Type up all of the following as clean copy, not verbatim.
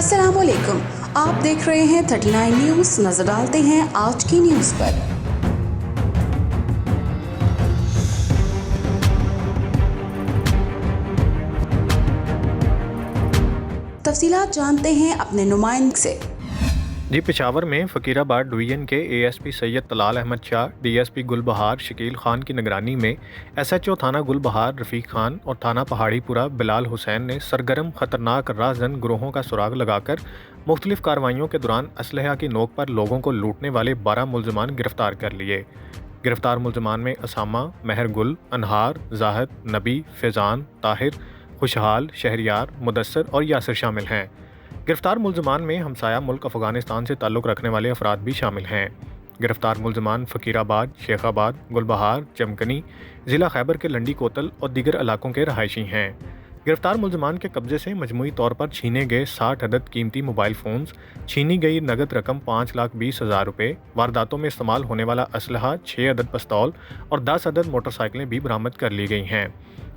अस्सलाम वालेकुम, आप देख रहे हैं 39 न्यूज़। नजर डालते हैं आज की न्यूज़ पर। तफसीलात जानते हैं अपने नुमाइंदे से। जी, पेशावर में फ़कीराबाद डिवीज़न के एएसपी सैयद तलाल अहमद शाह, डीएसपी गुलबहार शकील खान की निगरानी में एसएचओ थाना गुलबहार रफ़ीक खान और थाना पहाड़ीपुरा बिलाल हुसैन ने सरगर्म ख़तरनाक राहज़न ग्रोहों का सुराग लगाकर मुख्तलिफ़ कार्रवाइयों के दौरान असलहा की नोक पर लोगों को लूटने वाले 12 मुलज़मान गिरफ़्तार कर लिए। गिरफ़्तार मुलज़मान में असामा, महर गुल, अनहार, जाहिद, नबी, फ़ैज़ान, ताहिर, खुशहाल, शहरियार, मुदस्सर और यासिर शामिल हैं। गिरफ्तार मुलज़मान में हमसाया मुल्क अफ़गानिस्तान से ताल्लुक़ रखने वाले अफराद भी शामिल हैं। गिरफ्तार मुलज़मान फ़कीराबाद, शेखाबाद, गुलबहार, चमकनी, ज़िला खैबर के लंडी कोतल और दीगर इलाकों के रहायशी हैं। गिरफ्तार मुलज़मान के कब्ज़े से मजमूई तौर पर छीने गए 60 अदद कीमती मोबाइल फ़ोन्स, छीनी गई नगद रकम 5,20,000 रुपये, वारदातों में इस्तेमाल होने वाला असलहा 6 अदद पिस्तौल और 10 अदद मोटरसाइकिलें भी बरामद कर ली गई हैं।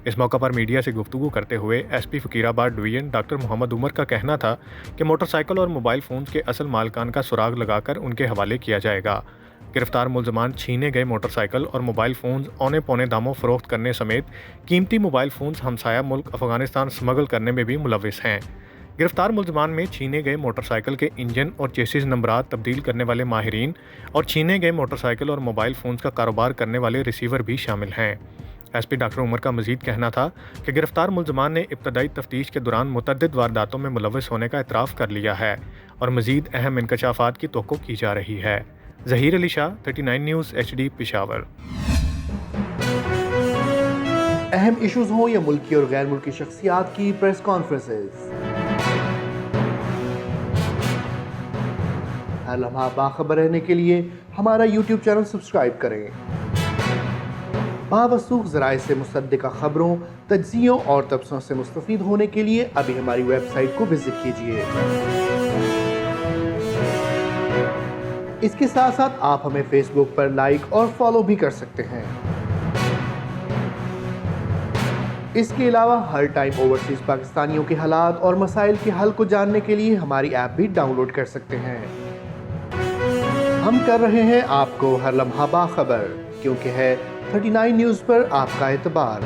इस मौका पर मीडिया से गुफ्तगू करते हुए SP Faqirabad division doctor Mohammad Umar का कहना था कि मोटरसाइकिल और मोबाइल फ़ोन्स के असल मालिकान का सुराग लगाकर उनके हवाले किया जाएगा। गिरफ्तार मुलज़मान छीने गए मोटरसाइकिल और मोबाइल फ़ोन्स औने पौने दामों फ़रोख्त करने समेत कीमती मोबाइल फ़ोन्स हमसाया मुल्क अफ़गानिस्तान स्मगल करने में भी मुलव्विस हैं। गिरफ्तार मुलज़मान में छीने गए मोटरसाइकिल के इंजन और चेसिस नंबरात तब्दील करने वाले माहिरीन और छीने गए मोटरसाइकिल और मोबाइल फ़ोन्स का कारोबार करने वाले रिसीवर भी शामिल हैं। एसपी डॉक्टर उमर का मजीद कहना था कि गिरफ्तार मुलज़मान ने इब्तदाई तफ्तीश के दौरान मुतअद्दिद वारदातों में मुलव्विस होने का इतराफ़ कर लिया है और मजीद अहम इंकशाफात की तवक्को की जा रही है। Zaheer Ali Shah, 39 news HD, Peshawar. अहम इशूज़ हों या मुल्की और गैर मुल्की शख्सियात की प्रेस कॉन्फ्रेंसेस, हर लम्हा बाखबर रहने के लिए हमारा यूट्यूब चैनल सब्सक्राइब करें। बावसूख ज़राए से मुसद्दिक़ा ख़बरों, तज्ज़ियों और तबसरों से मुस्तफ़ीद होने के लिए अभी हमारी वेबसाइट को विज़िट कीजिए। इसके साथ साथ आप हमें फेसबुक पर लाइक और फॉलो भी कर सकते हैं। इसके अलावा हर टाइम ओवरसीज़ पाकिस्तानियों के हालात और मसाइल के हल को जानने के लिए हमारी ऐप भी डाउनलोड कर सकते हैं। हम कर रहे हैं आपको हर लम्हा बाखबर, क्योंकि है 39 न्यूज़ पर आपका एतबार।